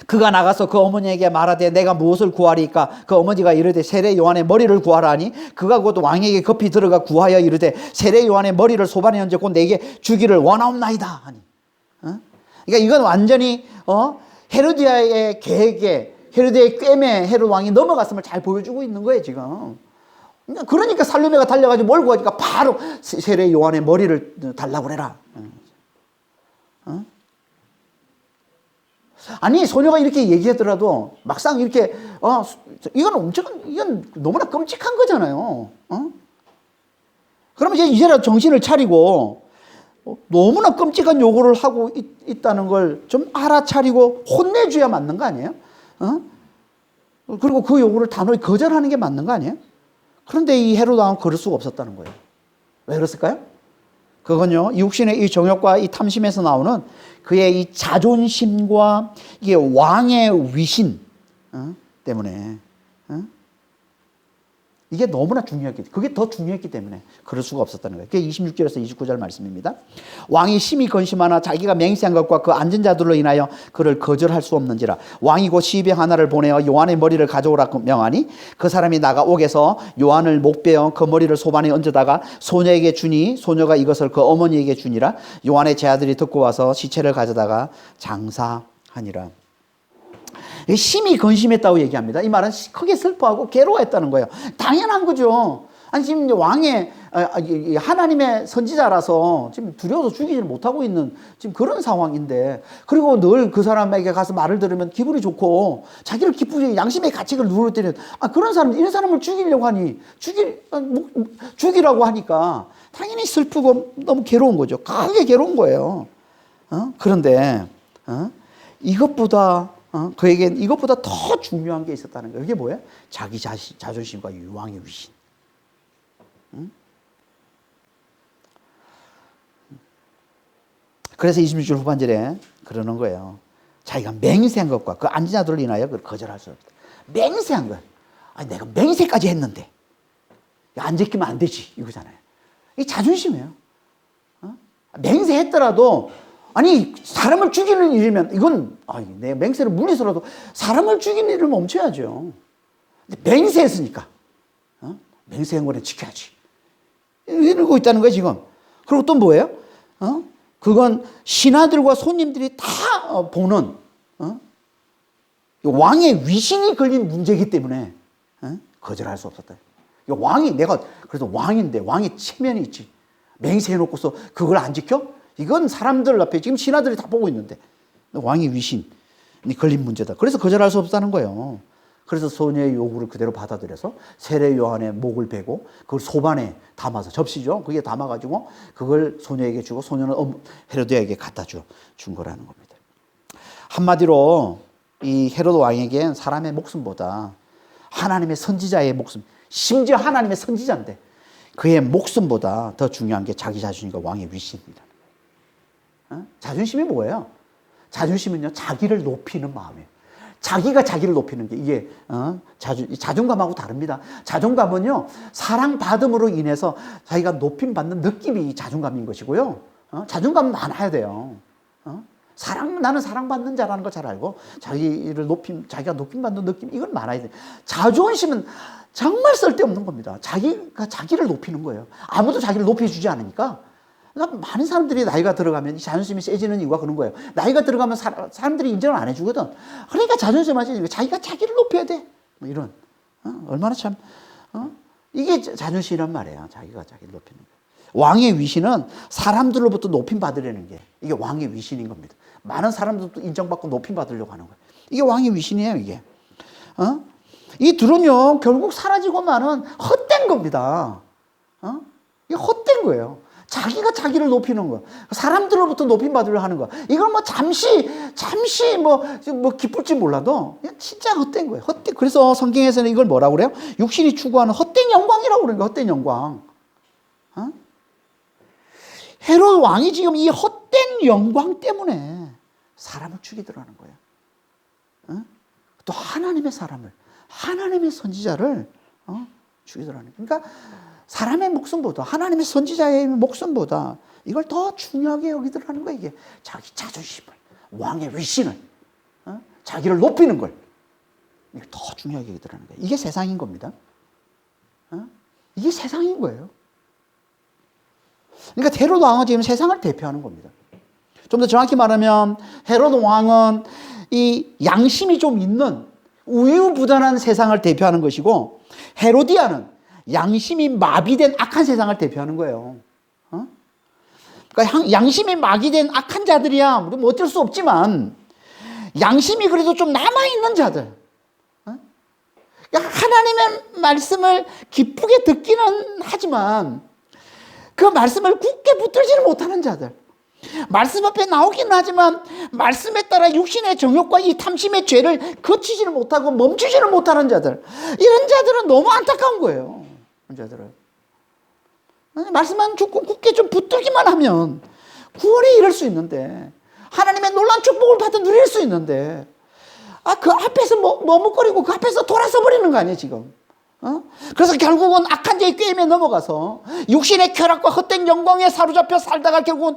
그가 나가서 그 어머니에게 말하되 내가 무엇을 구하리까? 그 어머니가 이르되 세례 요한의 머리를 구하라 하니 그가 곧 왕에게 급히 들어가 구하여 이르되 세례 요한의 머리를 소반에 얹어 곧 내게 주기를 원하옵나이다 하니. 그러니까 이건 완전히 헤로디아의 계획에 헤로디아의 꿰매 헤롯 왕이 넘어갔음을 잘 보여주고 있는 거예요 지금. 그러니까 살로메가 달려가지고 뭘 구하니까 바로 세례 요한의 머리를 달라고 그래라. 아니 소녀가 이렇게 얘기하더라도 막상 이렇게 이건 너무나 끔찍한 거잖아요. 그러면 이제라도 정신을 차리고 너무나 끔찍한 요구를 하고 있다는 걸 좀 알아차리고 혼내줘야 맞는 거 아니에요? 그리고 그 요구를 단호히 거절하는 게 맞는 거 아니에요? 그런데 이 헤롯 왕은 그럴 수가 없었다는 거예요. 왜 그랬을까요? 그건요, 육신의 이 정욕과 이 탐심에서 나오는 그의 이 자존심과 이게 왕의 위신 때문에 이게 너무나 중요했기, 그게 더 중요했기 때문에 그럴 수가 없었다는 거예요. 그게 26절에서 29절 말씀입니다. 왕이 심히 근심하나 자기가 맹세한 것과 그 앉은 자들로 인하여 그를 거절할 수 없는지라 왕이 곧 시병 하나를 보내어 요한의 머리를 가져오라 명하니 그 사람이 나가 옥에서 요한을 목베어 그 머리를 소반에 얹어다가 소녀에게 주니 소녀가 이것을 그 어머니에게 주니라. 요한의 제아들이 듣고 와서 시체를 가져다가 장사하니라. 심히 근심했다고 얘기합니다. 이 말은 크게 슬퍼하고 괴로워했다는 거예요. 당연한 거죠. 아니 지금 왕의 하나님의 선지자라서 지금 두려워서 죽이지 못하고 있는 지금 그런 상황인데, 그리고 늘 그 사람에게 가서 말을 들으면 기분이 좋고 자기를 기쁘게 양심의 가책을 누르뜨리는 그런 사람, 이런 사람을 죽이려고 하니 죽이라고 하니까 당연히 슬프고 너무 괴로운 거죠. 크게 괴로운 거예요. 그런데 이것보다 그에겐 이것보다 더 중요한 게 있었다는 거예요. 이게 뭐예요? 자기 자존심과 왕의 위신. 그래서 26절 후반절에 그러는 거예요. 자기가 맹세한 것과 그 앉은 자들을 인하여 그걸 거절할 수 없다. 맹세한 것. 아니, 내가 맹세까지 했는데 안 지키면 안 되지 이거잖아요. 이 자존심이에요. 맹세했더라도 아니 사람을 죽이는 일이면 이건 내 맹세를 물리서라도 사람을 죽이는 일을 멈춰야죠. 근데 맹세했으니까 맹세한 거는 지켜야지 이러고 있다는 거예요 지금. 그리고 또 뭐예요? 그건 신하들과 손님들이 다 보는 왕의 위신이 걸린 문제이기 때문에 거절할 수 없었다. 왕이 내가 그래도 왕인데 왕의 체면이 있지. 맹세해놓고서 그걸 안 지켜? 이건 사람들 앞에 지금 신하들이 다 보고 있는데 왕의 위신이 걸린 문제다. 그래서 거절할 수 없다는 거예요. 그래서 소녀의 요구를 그대로 받아들여서 세례 요한의 목을 베고 그걸 소반에 담아서, 접시죠. 그게 담아가지고 그걸 소녀에게 주고 소녀는 헤로디아에게 갖다 준 거라는 겁니다. 한마디로 이 헤롯 왕에겐 사람의 목숨보다 하나님의 선지자의 목숨, 심지어 하나님의 선지자인데 그의 목숨보다 더 중요한 게 자기 자존심과 왕의 위신입니다. 자존심이 뭐예요? 자존심은요, 자기를 높이는 마음이에요. 자기가 자기를 높이는 게 이게 자존감하고 다릅니다. 자존감은요, 사랑받음으로 인해서 자기가 높임받는 느낌이 자존감인 것이고요. 자존감은 많아야 돼요. 나는 사랑받는 자라는 걸 잘 알고 자기가 높임받는 느낌, 이건 많아야 돼요. 자존심은 정말 쓸데없는 겁니다. 자기가 자기를 높이는 거예요. 아무도 자기를 높여주지 않으니까. 그러니까 많은 사람들이 나이가 들어가면 자존심이 세지는 이유가 그런 거예요. 나이가 들어가면 사람들이 인정을 안 해주거든. 그러니까 자존심 하지. 자기가 자기를 높여야 돼. 뭐 이런. 얼마나 참. 이게 자존심이란 말이에요. 자기가 자기를 높이는 거. 왕의 위신은 사람들로부터 높임 받으려는 게 이게 왕의 위신인 겁니다. 많은 사람들도 인정받고 높임 받으려고 하는 거예요. 이게 왕의 위신이에요. 이게. 이 둘은요 결국 사라지고 마는 헛된 겁니다. 이게 헛된 거예요. 자기가 자기를 높이는 거, 사람들로부터 높임 받으려 하는 거, 이건 뭐 잠시 기쁠지 몰라도 진짜 헛된 거예요. 헛된. 그래서 성경에서는 이걸 뭐라고 그래요? 육신이 추구하는 헛된 영광이라고 그러는 거예요. 헛된 영광. 헤롯 왕이 지금 이 헛된 영광 때문에 사람을 죽이더라는 거예요. 또 하나님의 사람을, 하나님의 선지자를 죽이더라는 거예요. 그러니까 사람의 목숨보다, 하나님의 선지자의 목숨보다 이걸 더 중요하게 여기더라는 거예요. 이게 자기 자존심을, 왕의 위신을, 자기를 높이는 걸 이걸 더 중요하게 여기더라는 거예요. 이게 세상인 겁니다. 이게 세상인 거예요. 그러니까 헤롯 왕은 지금 세상을 대표하는 겁니다. 좀 더 정확히 말하면 헤롯 왕은 이 양심이 좀 있는 우유부단한 세상을 대표하는 것이고, 헤로디아는 양심이 마비된 악한 세상을 대표하는 거예요. 그러니까 양심이 마비된 악한 자들이야 우리 뭐 어쩔 수 없지만, 양심이 그래도 좀 남아있는 자들, 그러니까 하나님의 말씀을 기쁘게 듣기는 하지만 그 말씀을 굳게 붙들지는 못하는 자들, 말씀 앞에 나오기는 하지만 말씀에 따라 육신의 정욕과 이 탐심의 죄를 거치지는 못하고 멈추지는 못하는 자들, 이런 자들은 너무 안타까운 거예요. 이런 자들은 말씀만 죽고 굳게 좀 붙들기만 하면 구원에 이를 수 있는데, 하나님의 놀라운 축복을 받아 누릴 수 있는데, 그 앞에서 머뭇거리고 그 앞에서 돌아서 버리는 거 아니에요 지금. 그래서 결국은 악한 자의 꾀임에 넘어가서 육신의 쾌락과 헛된 영광에 사로잡혀 살다가 결국은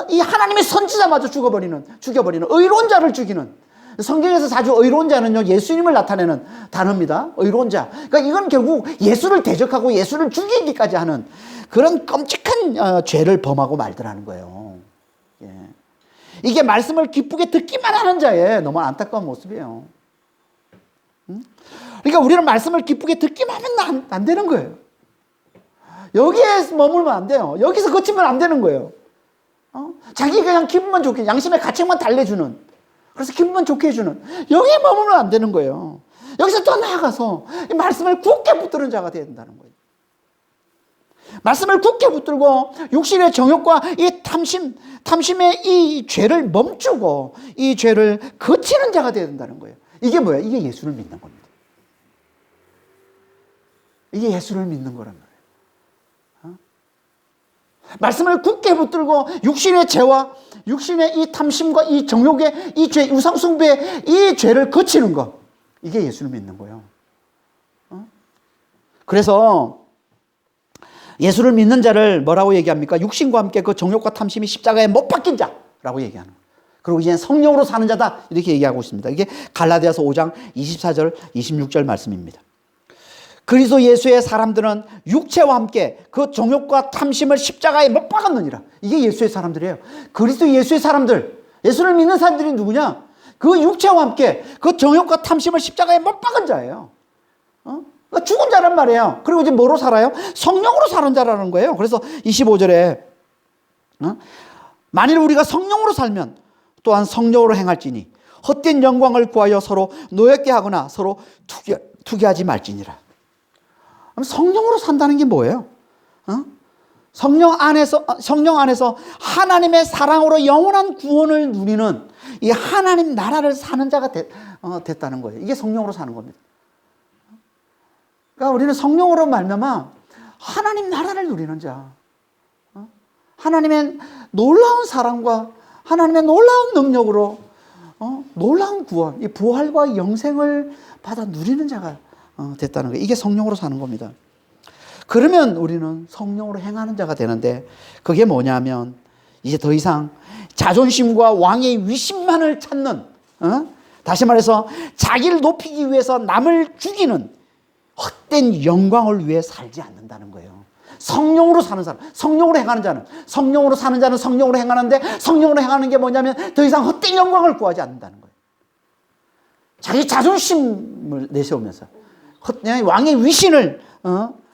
이 하나님의 선지자마저 죽여버리는 의로운 자를 죽이는, 성경에서 자주 의로운 자는요 예수님을 나타내는 단어입니다. 의로운 자. 그러니까 이건 결국 예수를 대적하고 예수를 죽이기까지 하는 그런 끔찍한 죄를 범하고 말더라는 거예요. 예. 이게 말씀을 기쁘게 듣기만 하는 자의 너무 안타까운 모습이에요. 그러니까 우리는 말씀을 기쁘게 듣기만 하면 안 되는 거예요. 여기에 머물면 안 돼요. 여기서 그치면 안 되는 거예요. 자기 그냥 기분만 좋게, 양심의 가책만 달래주는, 그래서 기분만 좋게 해주는, 여기에 머물면 안 되는 거예요. 여기서 더 나아가서 이 말씀을 굳게 붙드는 자가 되어야 된다는 거예요. 말씀을 굳게 붙들고 육신의 정욕과 이 탐심의 이 죄를 멈추고 이 죄를 거치는 자가 되어야 된다는 거예요. 이게 뭐예요? 이게 예수를 믿는 겁니다. 이게 예수를 믿는 거란 말이에요. 말씀을 굳게 붙들고 육신의 죄와 육신의 이 탐심과 이 정욕의 이 죄, 우상숭배의 이 죄를 거치는 것, 이게 예수를 믿는 거예요. 그래서 예수를 믿는 자를 뭐라고 얘기합니까? 육신과 함께 그 정욕과 탐심이 십자가에 못 박힌 자라고 얘기하는 거예요. 그리고 이제 성령으로 사는 자다 이렇게 얘기하고 있습니다. 이게 갈라디아서 5장 24절 26절 말씀입니다. 그리스도 예수의 사람들은 육체와 함께 그 정욕과 탐심을 십자가에 못 박았느니라. 이게 예수의 사람들이에요. 그리스도 예수의 사람들, 예수를 믿는 사람들이 누구냐? 그 육체와 함께 그 정욕과 탐심을 십자가에 못 박은 자예요. 그러니까 죽은 자란 말이에요. 그리고 이제 뭐로 살아요? 성령으로 사는 자라는 거예요. 그래서 25절에 만일 우리가 성령으로 살면 또한 성령으로 행할지니 헛된 영광을 구하여 서로 노엽게 하거나 서로 투기하지 말지니라. 성령으로 산다는 게 뭐예요? 성령 안에서 하나님의 사랑으로 영원한 구원을 누리는 이 하나님 나라를 사는 자가 됐다는 거예요. 이게 성령으로 사는 겁니다. 그러니까 우리는 성령으로 말미암아 하나님 나라를 누리는 자, 하나님의 놀라운 사랑과 하나님의 놀라운 능력으로 놀라운 구원, 이 부활과 영생을 받아 누리는 자가 됐다는 거예요. 이게 성령으로 사는 겁니다. 그러면 우리는 성령으로 행하는 자가 되는데, 그게 뭐냐면 이제 더 이상 자존심과 왕의 위신만을 찾는, 다시 말해서 자기를 높이기 위해서 남을 죽이는 헛된 영광을 위해 살지 않는다는 거예요. 성령으로 사는 사람, 성령으로 행하는 자는, 성령으로 사는 자는 성령으로 행하는데, 성령으로 행하는 게 뭐냐면 더 이상 헛된 영광을 구하지 않는다는 거예요. 자기 자존심을 내세우면서 왕의 위신을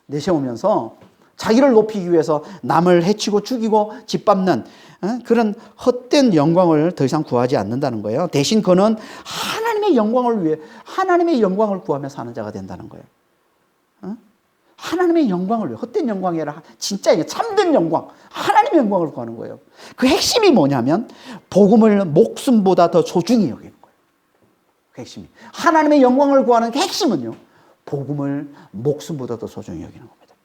내세우면서 자기를 높이기 위해서 남을 해치고 죽이고 짓밟는 그런 헛된 영광을 더 이상 구하지 않는다는 거예요. 대신 그는 하나님의 영광을 위해 하나님의 영광을 구하며 사는 자가 된다는 거예요. 하나님의 영광을 위해, 헛된 영광이 아니라 진짜 참된 영광, 하나님의 영광을 구하는 거예요. 그 핵심이 뭐냐면 복음을 목숨보다 더 소중히 여기는 거예요. 그 핵심이, 하나님의 영광을 구하는 그 핵심은요, 복음을 목숨보다 더 소중히 여기는 겁니다.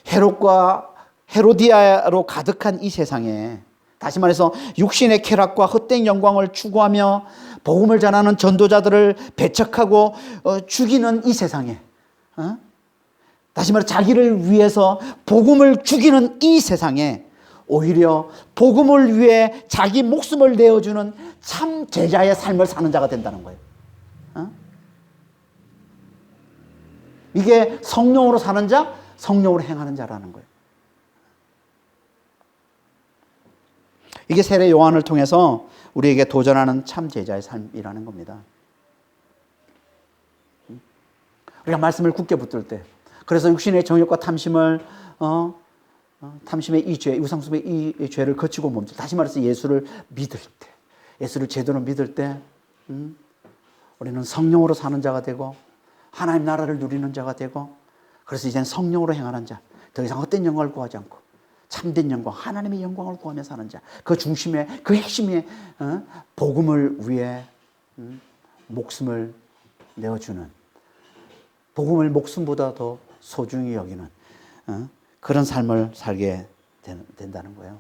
헤롯과 헤로디아로 가득한 이 세상에, 다시 말해서 육신의 쾌락과 헛된 영광을 추구하며 복음을 전하는 전도자들을 배척하고 죽이는 이 세상에 다시 말해 자기를 위해서 복음을 죽이는 이 세상에 오히려 복음을 위해 자기 목숨을 내어주는 참 제자의 삶을 사는 자가 된다는 거예요. 이게 성령으로 사는 자, 성령으로 행하는 자라는 거예요. 이게 세례 요한을 통해서 우리에게 도전하는 참 제자의 삶이라는 겁니다. 우리가 말씀을 굳게 붙들 때, 그래서 육신의 정욕과 탐심을 탐심의 이 죄, 우상숭배의 이 죄를 거치고 멈춰. 다시 말해서 예수를 믿을 때, 예수를 제대로 믿을 때, 우리는 성령으로 사는 자가 되고 하나님 나라를 누리는 자가 되고, 그래서 이제는 성령으로 행하는 자, 더 이상 헛된 영광을 구하지 않고 참된 영광, 하나님의 영광을 구하며 사는 자, 그 중심에, 그 핵심에 복음을 위해 목숨을 내어주는, 복음을 목숨보다 더 소중히 여기는 그런 삶을 살게 된다는 거예요.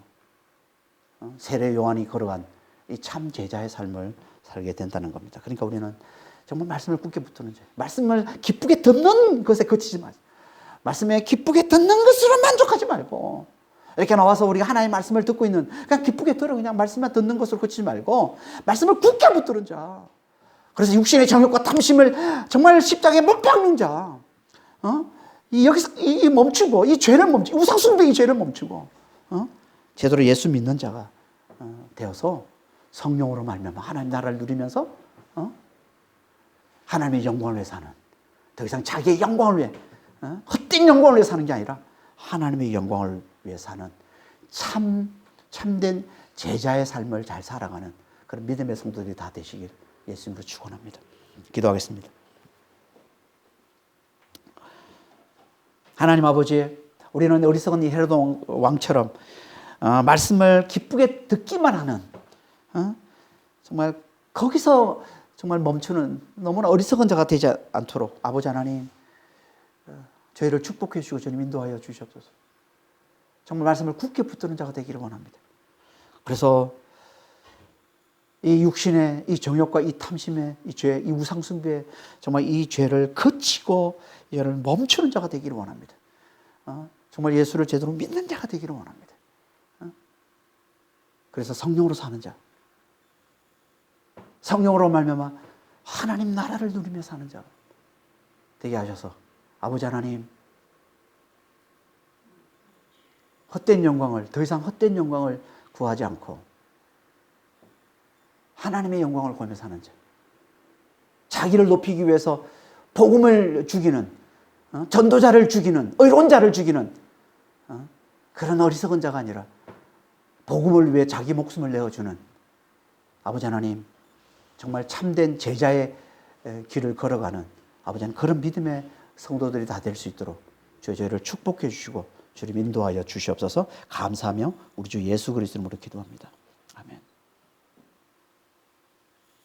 세례 요한이 걸어간 이 참 제자의 삶을 살게 된다는 겁니다. 그러니까 우리는 정말 말씀을 굳게 붙드는 자예요. 말씀을 기쁘게 듣는 것에 그치지 마세요. 말씀에 기쁘게 듣는 것으로 만족하지 말고, 이렇게 나와서 우리가 하나님의 말씀을 듣고 있는, 그냥 기쁘게 들어, 그냥 말씀만 듣는 것으로 그치지 말고 말씀을 굳게 붙드는 자. 그래서 육신의 정욕과 탐심을 정말 십자가에 못 박는 자. 여기서 이 멈추고, 이 죄를 멈추고, 우상숭배 이 죄를 멈추고, 제대로 예수 믿는 자가 되어서 성령으로 말미암아 하나님 나라를 누리면서 하나님의 영광을 위해 사는, 더 이상 자기의 영광을 위해, 헛된 영광을 위해 사는 게 아니라 하나님의 영광을 위해 사는 참된 제자의 삶을 잘 살아가는 그런 믿음의 성도들이 다 되시길 예수님으로 축원합니다. 기도하겠습니다. 하나님 아버지, 우리는 어리석은 이 헤로드 왕처럼 말씀을 기쁘게 듣기만 하는, 정말 거기서 정말 멈추는 너무나 어리석은 자가 되지 않도록 아버지 하나님, 저희를 축복해 주시고 주님 인도하여 주시옵소서. 정말 말씀을 굳게 붙드는 자가 되기를 원합니다. 그래서 이 육신의 이 정욕과 이 탐심의 이 죄, 이 우상숭배, 정말 이 죄를 거치고 이를 멈추는 자가 되기를 원합니다. 정말 예수를 제대로 믿는 자가 되기를 원합니다. 그래서 성령으로 사는 자, 성령으로 말미암아 하나님 나라를 누리며 사는 자 되게 하셔서 아버지 하나님, 헛된 영광을, 더 이상 헛된 영광을 구하지 않고 하나님의 영광을 구하며 사는 자, 자기를 높이기 위해서 복음을 죽이는, 전도자를 죽이는, 의론자를 죽이는 그런 어리석은 자가 아니라 복음을 위해 자기 목숨을 내어주는 아버지 하나님, 정말 참된 제자의 길을 걸어가는 아버지 하나님, 그런 믿음의 성도들이 다 될 수 있도록 저희를 축복해 주시고 주님 인도하여 주시옵소서. 감사하며 우리 주 예수 그리스도 이름으로 기도합니다.